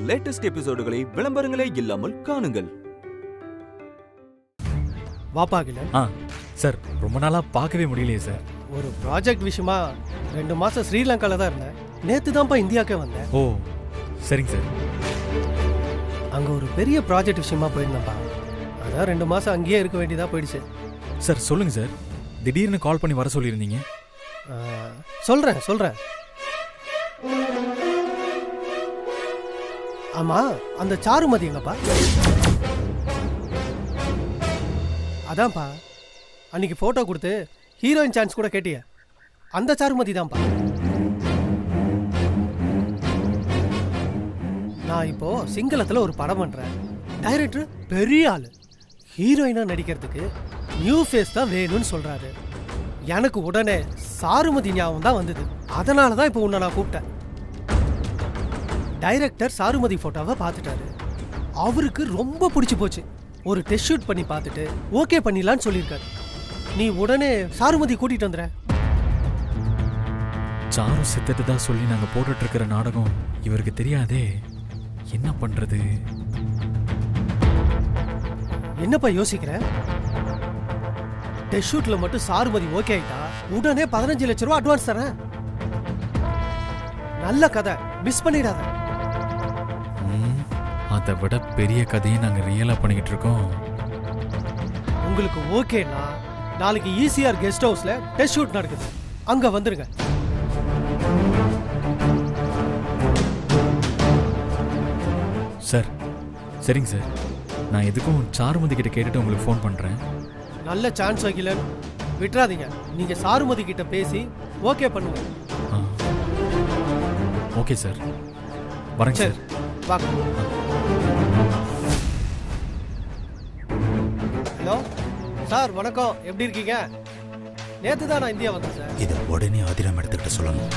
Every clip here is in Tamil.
லேட்டஸ்ட் எபிசோடுகளை விளம்பரங்களே இல்லாமல் காணுங்கள். வாப்பாகில சார், ரொம்ப நாளா பார்க்கவே முடியலையே சார். ஒரு ப்ராஜெக்ட் விஷயமா 2 மாசம் ஸ்ரீலங்கால தான் இருந்தேன். நேத்து தான்ப்பா இந்தியாவுக்கே வந்தேன். ஓ சரிங்க சார். அங்க ஒரு பெரிய ப்ராஜெக்ட் விஷயமா போயிருந்தேன்ப்பா. அதான் 2 மாசம் அங்கேயே இருக்க வேண்டியதா போயிடுச்சு. சார் சொல்லுங்க சார், திடீர்னு கால் பண்ணி வர சொல்லியிருந்தீங்க. சொல்றேன். ஆமா, அந்த சாருமதி எங்கப்பா? அதான்ப்பா அன்னைக்கு போட்டோ கொடுத்து ஹீரோயின் சான்ஸ் கூட கேட்டிய, அந்த சாருமதி தான்ப்பா. நான் இப்போ சிங்களத்துல ஒரு படம் பண்றேன். டைரக்டர் பெரிய ஆளு, ஹீரோயினா நடிக்கிறதுக்கு நியூ ஃபேஸ் தான் வேணும்னு சொல்றாரு. எனக்கு உடனே சாருமதி ஞாபகம் தான் வந்தது. அதனால தான் இப்போ உன்னை நான் கூப்பிட்டேன். டைரக்டர் சாருமதி போட்டோவை பார்த்துட்டாரு. அவருக்கு ரொம்ப பிடிச்சி போச்சு. ஒரு டெஸ்ட் ஷூட் பண்ணி பார்த்துட்டு ஓகே பண்ணிடலான்னு சொல்லியிருக்காரு. நீ உடனே சாருமதி கூட்டிட்டு வந்துற. சாரு செத்துட்டு தான் சொல்லி நாங்கள் போட்டுட்டு இருக்கிற நாடகம் இவருக்கு தெரியாதே. என்ன பண்றது? என்னப்பா யோசிக்கிற? டெஸ்ட் ஷூட்ல மட்டும் சாருமதி ஓகே ஆயிட்டா உடனே 15 லட்சம் ரூபாய் அட்வான்ஸ் தரேன். நல்ல கதை, மிஸ் பண்ணிடாத. அதை விட பெரிய கதையை நாங்கள் ரியலா பண்ணிக்கிட்டு இருக்கோம். உங்களுக்கு ஓகேனா நாளைக்கு ஈசிஆர் கெஸ்ட் ஹவுஸ்ல டெஸ்ட் ஷூட் நடக்குது, அங்க வந்துருங்க. சார் சரிங்க சார், நான் எதுக்கும் சாருமதி கிட்ட கேட்டுட்டு உங்களுக்கு ஃபோன் பண்றேன். நல்ல சான்ஸ் வைக்கலன்னு விட்டுறாதீங்க. நீங்க சாருமதி கிட்ட பேசி ஓகே பண்ணுங்க. ஓகே சார், வரேங்க சார். வாங்க. ஹலோ சார், வணக்கம். எப்படி இருக்கீங்க? நேத்து தான் நான் இந்தியா வந்தேன் சார். இதை உடனே ஆதிராம் எடுத்துக்கிட்ட சொல்லணும்.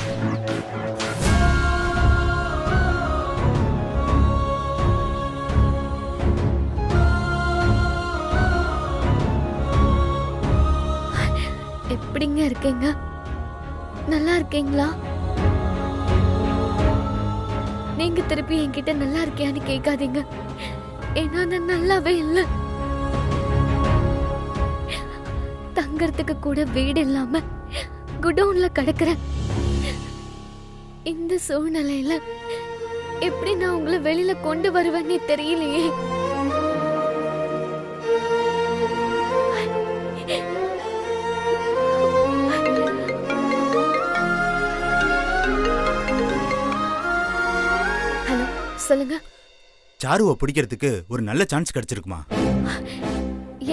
எப்படிங்க இருக்கீங்க? நல்லா இருக்கீங்களா? நீங்க திருப்பி என்கிட்ட நல்லா இருக்கியான்னு கேட்காதீங்க. ஏன்னா நான் நல்லாவே இல்லை. தங்கறதுக்கு கூட வீடு இல்லாம குடோன்ல கிடக்குறேன். இந்த சூழ்நிலையில எப்படி நான் உங்களை வெளியில கொண்டு வருவேன்னு தெரியலையே. சொல்லுங்க. சாருவை பிடிக்கிறதுக்கு ஒரு நல்ல சான்ஸ் கிடைச்சிருக்குமா?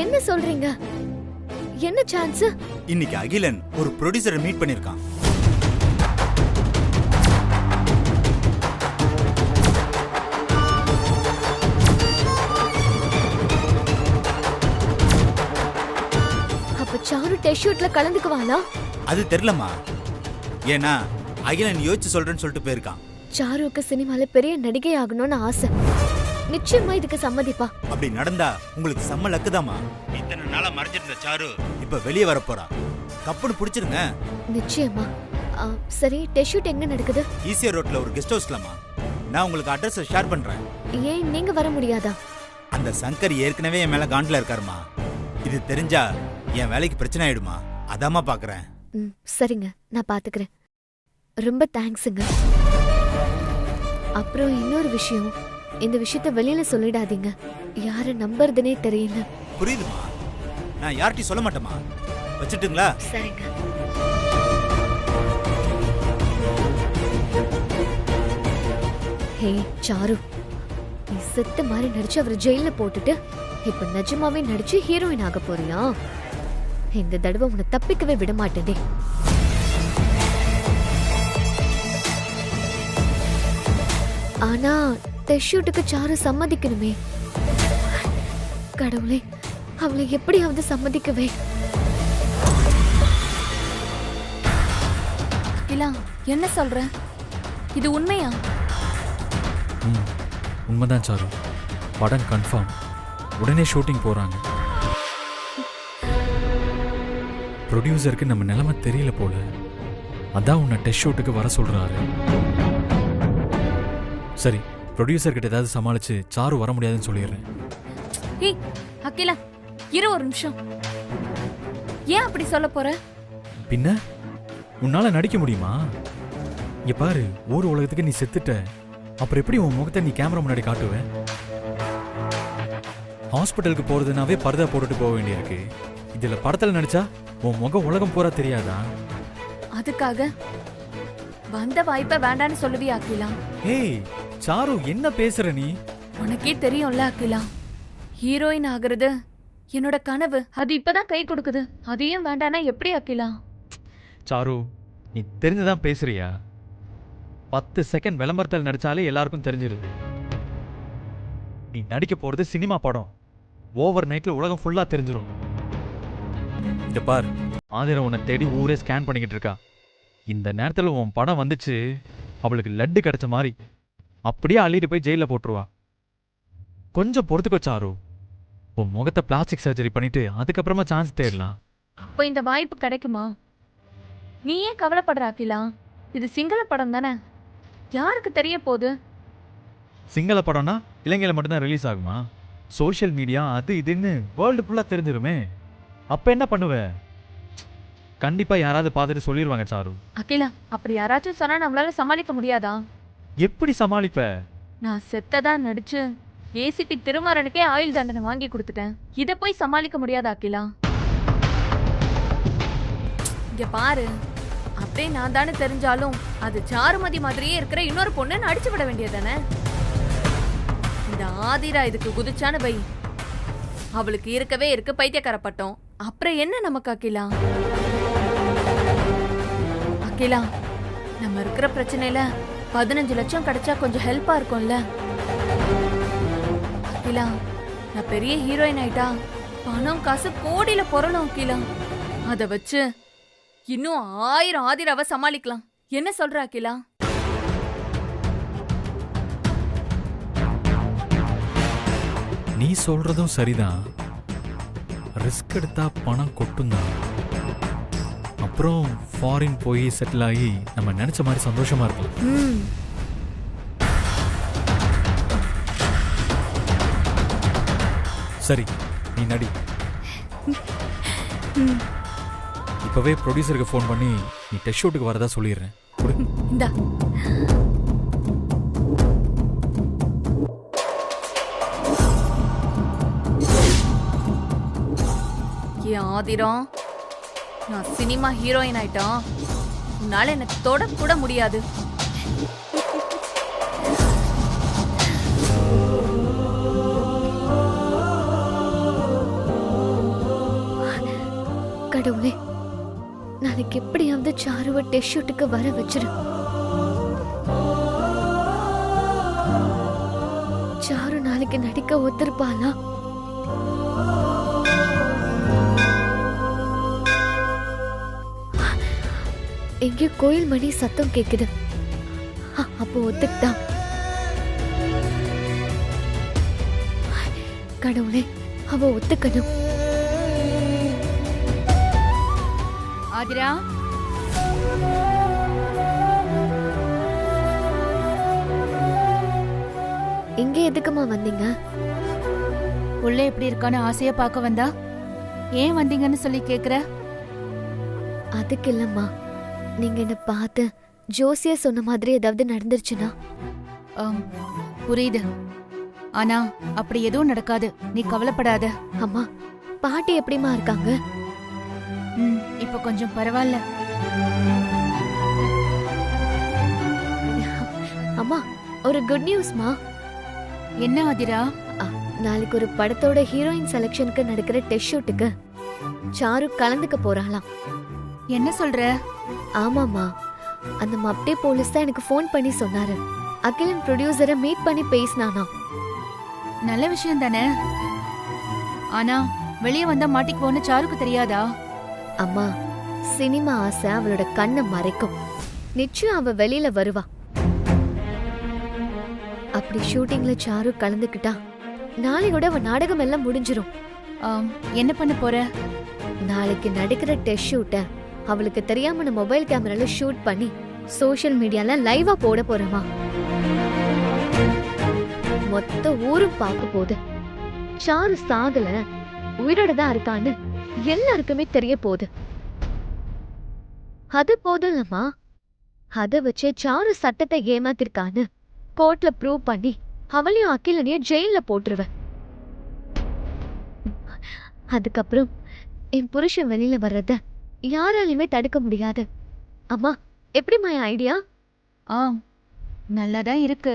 என்ன சொல்றீங்க? என்ன சான்ஸ்? இன்னைக்கு அகிலன் ஒரு ப்ரொடியூசரை மீட் பண்ணிருக்கான். அப்ப சாரு டெஸ்ட் ஷூட்ல கலந்துக்குவாளா? அது தெரியலமா. ஏன்னா அகிலன் யோசிச்சு சொல்றேன்னு சொல்லிட்டு போயிருக்கான். சாருக்கு சினிமால பெரிய நடிகை ஆகணும்னு ஆசை. நிச்சயமா இதுக்கு சம்மதிப்பா. அப்படி நடந்தா உங்களுக்கு செம்ம லக்குதாமா. இத்தனை நாளா மறைஞ்சிருந்த சாரு இப்ப வெளியே வர போறா. கப்புன்னு பிடிச்சிருங்க. நிச்சயமா. சரி, டெஸ்ட் ஷூட் எங்க நடக்குது? ஈசிஆர் ரோட்ல ஒரு கெஸ்ட் ஹவுஸ்லமா. நான் உங்களுக்கு அட்ரஸ் ஷேர் பண்றேன். ஏன் நீங்க வர முடியாதா? அந்த சங்கர் ஏற்கனவே என் மேல காண்டில் இருக்காருமா. இது தெரிஞ்சா என் வேலைக்கு பிரச்சனை ஆயிடுமா. அதாமா பாக்குறேன். சரிங்க, நான் பாத்துக்கிறேன். ரொம்ப தேங்க்ஸுங்க. அப்புறம் இன்னொரு விஷயம், இந்த விஷயத்த வெளியில சொல்லிடாதீங்க. யார நம்புறதுனே தெரியல. புரியுதுமா, நான் யார்கிட்டயும் சொல்ல மாட்டேமா. வச்சுட்டுங்களா? சரிங்க. ஹே சாரு, நீ செத்த மாதிரி நடிச்சு அவரை ஜெயில போட்டுட்டு இப்ப நிஜமாவே நடிச்சு ஹீரோயின் ஆக போறியா? இந்த தடவை உன்னை தப்பிக்கவே விட மாட்டேனே. ஆனா டெஸ்ட் ஷூட்டுக்கு சாரு சம்மதிக்கணுமே. கடவுளே, அவளை எப்படியாவது சம்மதிக்கவே. என்ன சொல்ற? இது உண்மையா? உண்மைதான் சாரு. படம் கன்ஃபார்ம். உடனே ஷூட்டிங் போறாங்க. ப்ரொடியூசருக்கு நம்ம நிலைமை தெரியல போல. அதான் உன்னை டெஸ்ட் ஷூட்டுக்கு வர சொல்றாரு. சரி, ப்ரொடியூசர் கிட்ட ஏதாவது சமாளிச்சு சாரு வர முடியாதுன்னு சொல்லிடுறேன். ஹே அகிலா, இரு ஒரு நிமிஷம். ஏன் அப்படி சொல்ல போற? பின்ன உன்னால நடிக்க முடியுமா? இங்க பாரு, ஊர் உலகத்துக்கு நீ செத்துட்ட, அப்புறம் எப்படி உன் முகத்தை நீ கேமரா முன்னாடி காட்டுவ? ஹாஸ்பிட்டலுக்கு போறதுனாவே பர்தா போட்டுட்டு போக வேண்டியிருக்கு. இதுல படத்துல நடிச்சா உன் முகம் உலகம் பூரா தெரியாதா? அதுக்காக வந்த வாய்ப்பை வேண்டான்னு சொல்லுவியா அகிலா? ஏய் சாரு, என்ன பேசுற நீ? உனக்கே தெரியும்ல அகிலா, ஹீரோயின் ஆகுறது என்னோட கனவு. அது இப்பதான் கை கொடுக்குது. அதையும் வேண்டானா எப்படி அகிலா? சாரு, நீ தெரிஞ்சுதான் பேசுறியா? 10 செகண்ட் விளம்பரத்தில் நடிச்சாலே எல்லாருக்கும் தெரிஞ்சிருது. நீ நடிக்க போறது சினிமா படம். ஓவர் நைட்ல உலகம் ஃபுல்லா தெரிஞ்சிடும். இத பார், ஆதிரா உன்னை தேடி ஊரே ஸ்கேன் பண்ணிக்கிட்டு இருக்கா. இந்த நேரத்துல உன் படம் வந்துச்சு, அவளுக்கு லட்டு கிடைச்ச மாதிரி அப்படியே அள்ளிட்டு போய் ஜெயில போட்டுருவா. கொஞ்சம் பொறுத்துக்கோ சாரு. உன் முகத்தை பிளாஸ்டிக் சர்ஜரி பண்ணிட்டு அதுக்கப்புறமா சான்ஸ் தேடலாம். அப்போ இந்த வாய்ப்பு கிடைக்குமா? நீ ஏன் கவலைப்படுற அகிலா? இது சிங்கள படம் தானே, யாருக்கு தெரிய போகுது? சிங்கள படம்னா இலங்கையில மட்டும்தான் ரிலீஸ் ஆகுமா? சோஷியல் மீடியா அது இதுன்னு வேர்ல்டு ஃபுல்லா தெரிஞ்சிருமே. அப்ப என்ன பண்ணுவ? கண்டிப்பா யாராவது பார்த்துட்டு சொல்லிடுவாங்க சாரு. அகிலா, அப்படி யாராச்சும் சொன்னா நம்மளால சமாளிக்க முடியாதா? எப்படி சமாளிப்ப? நான் செத்ததா நடிச்சு ஏசிபி திருமாறனுக்கே ஆயுள் தண்டனை வாங்கி கொடுத்துட்டேன். இதை போய் சமாளிக்க முடியாதா அகிலா? இங்க பாரு, அப்படியே நான் தானே தெரிஞ்சாலும் அது சாருமதி மாதிரியே இருக்கிற இன்னொரு பொண்ணு நடிச்சு விட வேண்டியதானே. இந்த ஆதிரா இதுக்கு குதிச்சான்னு வை, அவளுக்கு இருக்கவே இருக்கு பைத்தியக்காரப்பட்டோம். அப்புறம் என்ன நமக்கு அகிலா? அகிலா, நம்ம இருக்கிற பிரச்சனையில 15 லட்சம் கிடைச்சா கொஞ்சம் ஹெல்ப்பா இருக்கும்ல. அகிலா, நான் பெரிய ஹீரோயின் ஆயிட்டா பணம் காசு கோடியில பொருளும் அகிலா. அதை வச்சு இன்னும் 1000 ஆதிராவை சமாளிக்கலாம். என்ன சொல்ற அகிலா? நீ சொல்றதும் சரிதான். ரிஸ்க் எடுத்தா பணம் கொட்டும் தான். அப்புறம் ஃபாரின் போய் செட்டில் ஆகி நம்ம நினைச்ச மாதிரி சந்தோஷமா இருக்கலாம். சரி, நீ நடி. இப்பவே ப்ரொடியூசருக்கு ஃபோன் பண்ணி நீ டெஸ்ட் ஷூட்டுக்கு வரதா சொல்லிடுறேன். இந்தா. ஏன் ஆதிரம், நான் சினிமா ஹீரோயின் ஆயிட்டான், உன்னால எனக்கு தொட கூட முடியாது. கடவுளே, நாளைக்கு எப்படியாவது சாருவ டெஸ்ட் ஷூட்டுக்கு வர வச்சிரு. சாரு நாளைக்கு நடிக்க ஒத்துருப்பாளா? எங்கேயோ கோயில் மணி சத்தம் கேக்குது. அப்போ ஒத்துக்கிட்டான். கடவுளே, அவ ஒத்துக்கணும். ஆதிரா, இங்க எதுக்குமா வந்தீங்க? உள்ள எப்படி இருக்கான்னு ஆசையா பார்க்க வந்தா? ஏன் வந்தீங்கன்னு சொல்லி கேக்குற? அதுக்கு இல்லம்மா, நீங்க என்ன பார்த்து ஜோசியா சொன்ன மாதிரி ஏதாவது நடந்துருச்சுன்னா? புரியுது, ஆனா அப்படி எதுவும் நடக்காது, நீ கவலைப்படாத. அம்மா, பாட்டி எப்படிமா இருக்காங்க? இப்ப கொஞ்சம் பரவாயில்ல. அம்மா, ஒரு குட் நியூஸ்மா. என்ன ஆதிரா? நாளைக்கு ஒரு படத்தோட ஹீரோயின் செலக்ஷனுக்கு நடக்கிற டெஸ்ட் ஷூட்டுக்கு சாரு கலந்துக்க போறாளாம். என்ன சொல்ற? ஆமாமா, அந்த மப்டே போலீஸ் தான் எனக்கு ஃபோன் பண்ணி சொன்னாரு. அகிலன் ப்ரொடியூசரை மீட் பண்ணி பேசினானா. நல்ல விஷயம் தானே. ஆனா வெளியே வந்தா மாட்டிக்குவோன்னு சாருக்கு தெரியாதா? அம்மா, சினிமா ஆசை அவளோட கண்ணை மறைக்கும். நிச்சயம் அவ வெளியில வருவா. அப்படி ஷூட்டிங்ல சாரு கலந்துக்கிட்டா நாளையோட அவ நாடகம் எல்லாம் முடிஞ்சிரும். என்ன பண்ண போற? நாளைக்கு நடக்கிற டெஸ்ட் ஷூட்டை அவளுக்கு தெரியாம நான் மொபைல் கேமரால ஷூட் பண்ணி சோஷியல் மீடியால லைவா போட போறேமா. மொத்த ஊரும் பார்க்க போகுது. சாரு சாகல, உயிரோட தான் இருக்கான்னு எல்லாருக்குமே தெரிய போகுது. அது போதும் இல்லம்மா, அத வச்சே சாரு சட்டத்தை ஏமாத்திருக்கான்னு கோர்ட்ல ப்ரூவ் பண்ணி அவளையும் அகிலனையும் ஜெயில போட்டுருவேன். அதுக்கப்புறம் என் புருஷன் வெளியில வர்றத யாராலையுமே தடுக்க முடியாது. அம்மா, எப்படிம்மா என் ஐடியா? ஆ நல்லாதான் இருக்கு.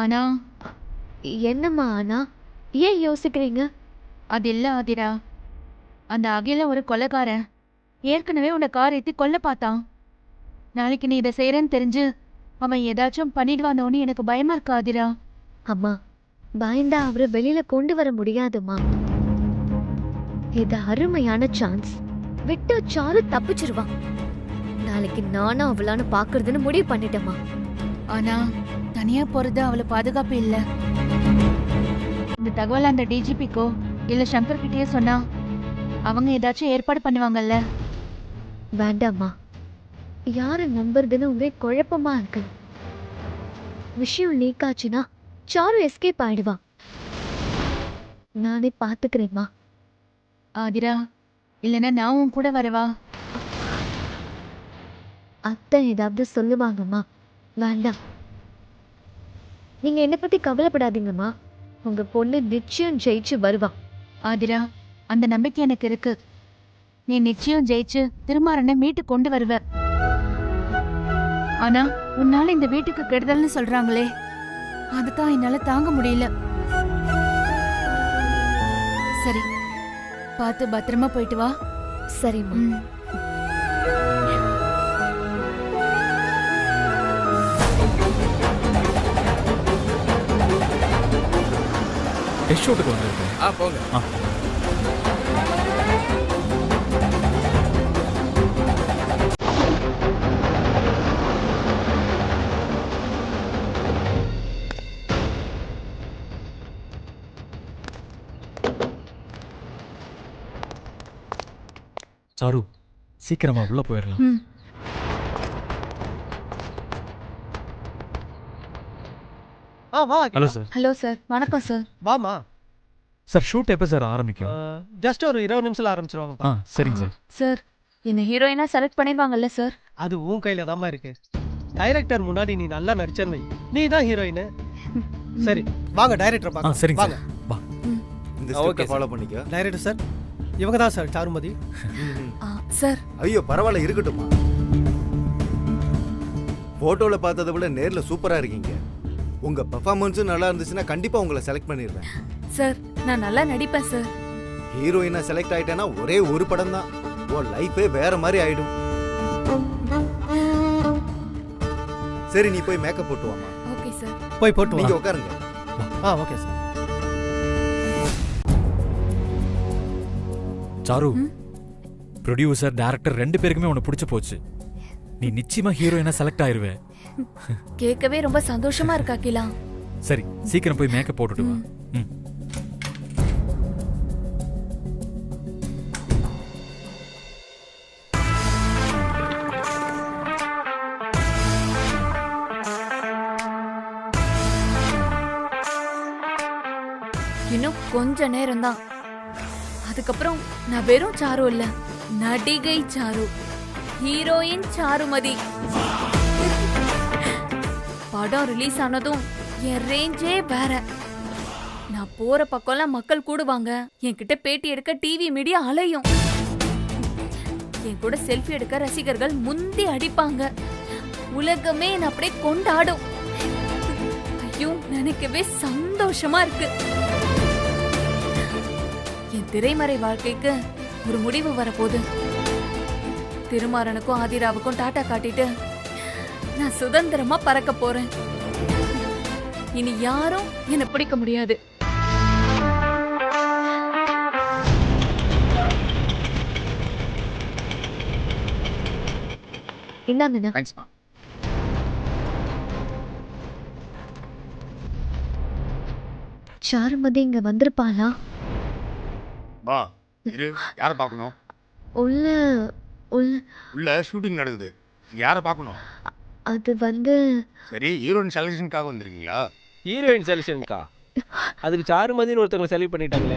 ஆனா என்னம்மா ஆனா? ஏன் யோசிக்கிறீங்க? அது இல்ல ஆதிரா, அந்த அகில ஒரு கொலைகாரன். ஏற்கனவே உன்னை கார் ஏத்தி கொல்ல பார்த்தான். நாளைக்கு நீ இதை செய்யறேன்னு தெரிஞ்சு அவன் ஏதாச்சும் பண்ணிடுவானோன்னு எனக்கு பயமா இருக்கு ஆதிரா. அம்மா, பயந்தா அவரை வெளியில கொண்டு வர முடியாதுமா. இது அருமையான சான்ஸ். விட்டா சாரு தப்பிச்சிருவான். நாளைக்கு நானும் அவளான்னு பாக்குறதுன்னு முடிவு பண்ணிட்டேம்மா. ஆனா தனியா போறது அவளை பாதுகாப்பு இல்ல. இந்த தகவல் அந்த டிஜிபிக்கோ இல்ல சங்கர் கிட்டயே சொன்னா அவங்க ஏதாச்சும் ஏற்பாடு பண்ணுவாங்கல்ல. வேண்டாம்மா, யாரை நம்புறதுன்னு ஒரே குழப்பமா இருக்கு. விஷயம் லீக் ஆச்சுன்னா சாரு எஸ்கேப் ஆயிடுவான். நானே பாத்துக்கிறேம்மா. ஆதிரா, இல்லைன்னா நான் உன் கூட வரவா? அத்தை ஏதாவது சொல்லுவாங்கம்மா. வேண்டாம், நீங்க என்னை பத்தி கவலைப்படாதீங்கம்மா. உங்க பொண்ணு நிச்சயம் ஜெயிச்சு வருவா. ஆதிரா, அந்த நம்பிக்கை எனக்கு இருக்கு. நீ நிச்சயம் ஜெயிச்சு திருமாறனை மீட்டு கொண்டு வருவ. ஆனா உன்னால இந்த வீட்டுக்கு கெடுதல்னு சொல்றாங்களே, அதுதான் என்னால தாங்க முடியல. சரி, பார்த்து பத்திரமா போயிட்டு வா. சரிம்மா. ம். டெஸ்ட் ஷூட்டுக்கு வந்திருக்கேன். போங்க. சாரு, சீக்கிரமா உள்ள போயிடலாம். ம். வா. Hello sir. ஹலோ சார், வணக்கம் சார். வாமா. சார் ஷூட் எப்போ சார் ஆரம்பிக்கும்? ஜஸ்ட் ஒரு 20 நிமிஷத்துல ஆரம்பிச்சிருவாங்க. சரிங்க சார். சார், என்ன ஹீரோயினா செலக்ட் பண்ணிருவாங்கல்ல சார்? அது உன் கையில தாம்மா இருக்கு. டைரக்டர் முன்னாடி நீ நல்லா நடிச்சேன்னு வை, நீ தான் ஹீரோயின். சரி, வாங்க டைரக்டர் பார்க்கலாம். சரிங்க வாங்க. சார். வா. இந்த ஸ்கிரிப்டை ஃபாலோ பண்ணிக்க. டைரக்டர் சார், இவங்க தான் சார் சாருமதி. சார், ஐயோ பரவாயில்ல, இருக்கட்டும்மா. போட்டோல பார்த்ததை விட நேர்ல சூப்பரா இருக்கீங்க. உங்க பெர்ஃபார்மன்ஸும் நல்லா இருந்துச்சுன்னா கண்டிப்பா உங்களை செலக்ட் பண்ணிடுறேன். சார், நான் நல்லா நடிப்பேன் சார். ஹீரோயினா செலக்ட் ஆயிட்டேன்னா ஒரே ஒரு படம் தான், உன் லைஃபே வேற மாதிரி ஆயிடும். சரி, நீ போய் மேக்கப் போட்டு வாமா. Okay sir. போய் போட்டு நீங்க வா. உட்காருங்க. Okay sir. Sir, producer director 2 பேருக்குமே உன்னை பிடிச்சு போச்சு. நீ நிச்சயமா ஹீரோயினா செலக்ட் ஆயிருவே. கேட்கவே ரொம்ப சந்தோஷமா இருக்கா அகிலா. சரி, சீக்கிரம் போய் மேக்கப் போட்டுட்டு வா. ம். இன்னும் கொஞ்ச நேரம்தான். அதுக்கப்புறம் நான் வெறும் சாரு இல்ல, நடிகை சாரு, ஹீரோயின் சாருமதி. படம் ரிலீஸ் ஆனதும் என் ரேஞ்சே வேற. நான் போற பக்கம்லாம் மக்கள் கூடுவாங்க. என்கிட்ட பேட்டி எடுக்க டிவி மீடியா அலையும். என் கூட செல்ஃபி எடுக்க ரசிகர்கள் முந்தி அடிப்பாங்க. உலகமே என்ன அப்படியே கொண்டாடும். ஐயோ, நினைக்கவே சந்தோஷமா இருக்கு. என் திரைமறை வாழ்க்கைக்கு ஒரு முடிவு வரப்போகுது. திருமாறனுக்கும் ஆதிராவுக்கும் டாட்டா காட்டிட்டு நான் சுதந்திரமா பறக்க போறேன். இனி யாரும் என்ன பிடிக்க முடியாது. இந்தாங்கண்ணா. தேங்க்ஸ்மா. சாருமதி இங்க வந்திருப்பாளா? வா இரு, யாரை பார்க்கணும்? உள்ள உள்ள உள்ள ஷூட்டிங் நடக்குது, யாரை பார்க்கணும்? அது வந்து சரி, ஹீரோயின் செலெக்ஷனுக்காக வந்திருக்கீங்களா? ஹீரோயின் செலெக்ஷன்க்கா? அதுக்கு சாருமதின்னு ஒருத்தவங்களை செலக்ட் பண்ணிட்டாங்களே.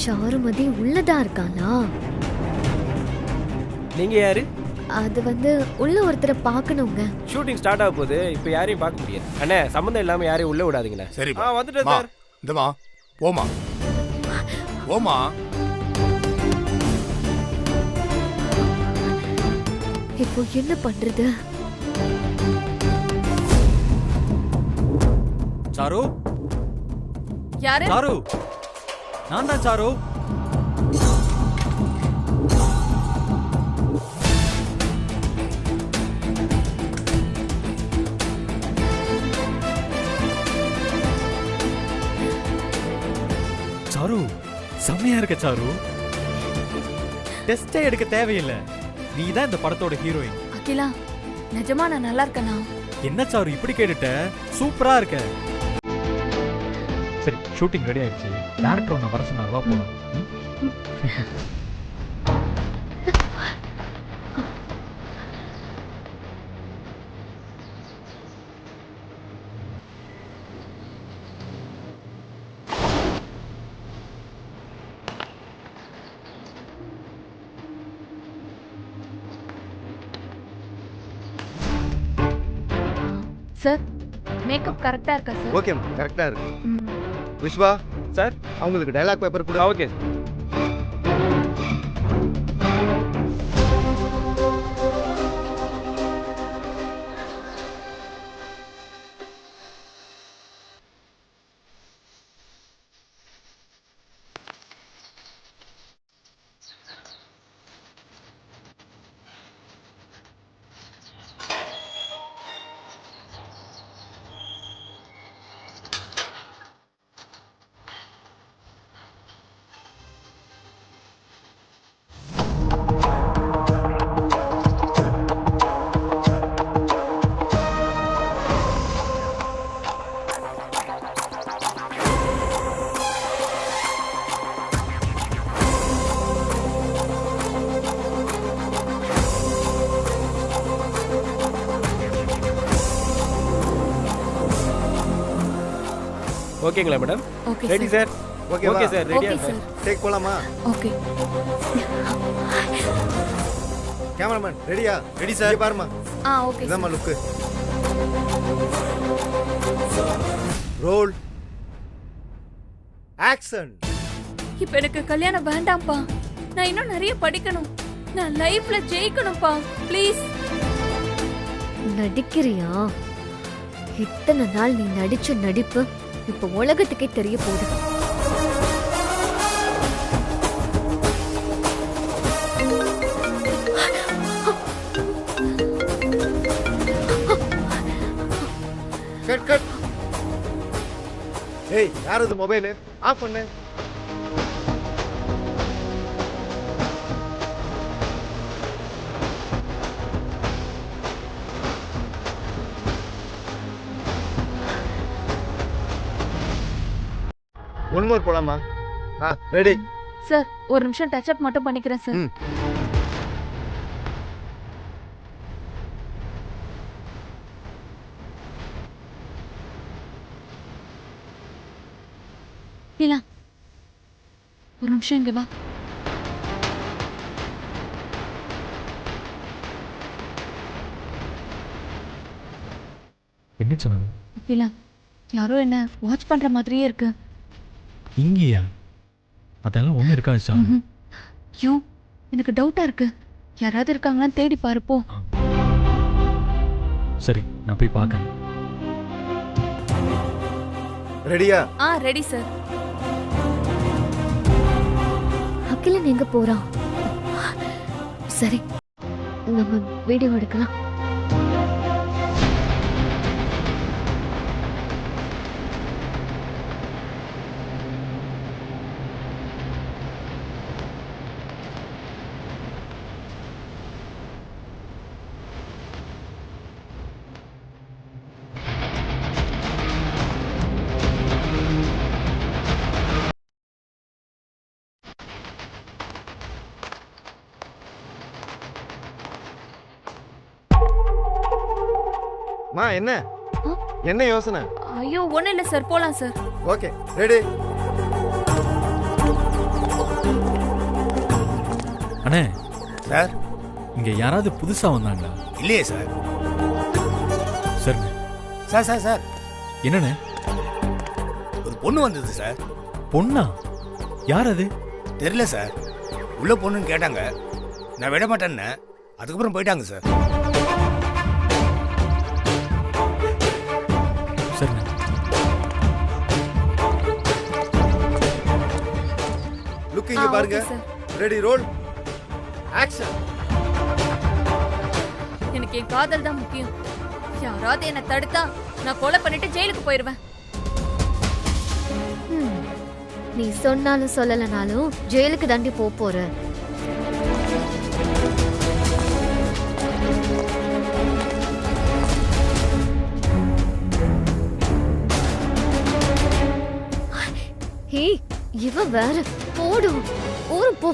சாருமதி உள்ளதா இருக்காளா? நீங்க யாரு? அது வந்து உள்ள ஒருத்தரை பார்க்கணுங்க. ஷூட்டிங் ஸ்டார்ட் ஆக போகுது, இப்போ யாரையும் பார்க்க முடியாது. அண்ணே, சம்மந்தம் இல்லாம யாரையும் உள்ள விடாதீங்கண்ணே. சரி வந்துட்டேன் சார். இந்தமா போமா போமா. இப்போ என்ன பண்றது? சாரு, யாரு? சாரு, நான் தான் சாரு. சாரு, செம்மையா இருக்க சாரு. டெஸ்டே எடுக்க தேவையில்லை, நீ தான் இந்த படத்தோட ஹீரோயின். அகிலா, நிஜமா நான் நல்லா இருக்கேனா? என்ன சாரு இப்படி கேட்டுட்ட? சூப்பரா இருக்க. சரி, ஷூட்டிங் ரெடி ஆயிடுச்சு. டேரக்டர் உன்னை வர சொன்னார், வா போலாம். சார், மேக்கப் கரெக்டா இருக்கா சார்? ஓகே கரெக்டா இருக்கு. விஸ்வா சார், அவங்களுக்கு டயலாக் பேப்பர் கூட. ஓகே. ஓகேங்களா madam? Okay ready sir. Okay okay sir, ரெடியா ஓகே சார். சார். டேக் போலாமா? ஓகே. கேமராமேன் ரெடியா? Ready sir. இங்க பாருமா. ஓகே. இதாம்மா லுக்கு. Roll action. இப்போ எனக்கு கல்யாணம் வேண்டாம்ப்பா. நான் இன்னும் நிறைய படிக்கணும். நான் லைஃப்ல ஜெயிக்கணும்ப்பா. ப்ளீஸ். நடிக்கிறியா? இத்தனை நாள் நீ நடிச்ச நடிப்பு இப்ப உலகத்துக்கே தெரிய போகுது. Cut cut. ஏய், யார் இது மொபைல்? ஆஃப் பண்ணு. ஒன் மோர் போலாமா? ரெடி சார், ஒரு நிமிஷம் டச் அப் மட்டும் பண்ணிக்கிறேன் சார். லீலா, ஒரு நிமிஷம் இங்க வா. என்ன சொன்னது? லீலா, யாரோ என்ன வாட்ச் பண்ற மாதிரியே இருக்கு. இங்கேயா? அதெல்லாம் ஒன்றும் இருக்காது சார். ஐயோ, எனக்கு டவுட்டா இருக்கு. யாராவது இருக்காங்களான்னு தேடி பாரு போ. சரி, நான் போய் பார்க்கறேன். ரெடியா? Ready sir. அகிலன் எங்க போறான்? சரி, நம்ம வீடியோ எடுக்கலாம். மா என்ன என்ன யோசனை? ஐயோ ஒண்ணும் இல்ல சார், போலாம் சார். Okay, ready. அண்ணே சார். இங்க யாராவது புதுசா வந்தாங்களா? இல்லையே சார். சரிண்ணே. சார் சார் சார் என்னண்ணே? ஒரு பொண்ணு வந்தது சார். பொண்ணா? யார் அது? தெரியல சார். உள்ள பொண்ணுன்னு கேட்டாங்க, நான் விட மாட்டேன்னு. அதுக்கப்புறம் போயிட்டாங்க சார். சரிண்ணே. லுக் இங்க பாருங்க. Ready, roll, action. எனக்கு என் காதல் தான் முக்கியம். யாராவது என்ன தடுத்தா நான் கொலை பண்ணிட்டு ஜெயிலுக்கு போயிருவேன். நீ சொன்னாலும் சொல்லலனாலும் ஜெயிலுக்கு தாண்டி போற. ஹே, இவ வேற. போடும் ஊரும் போ.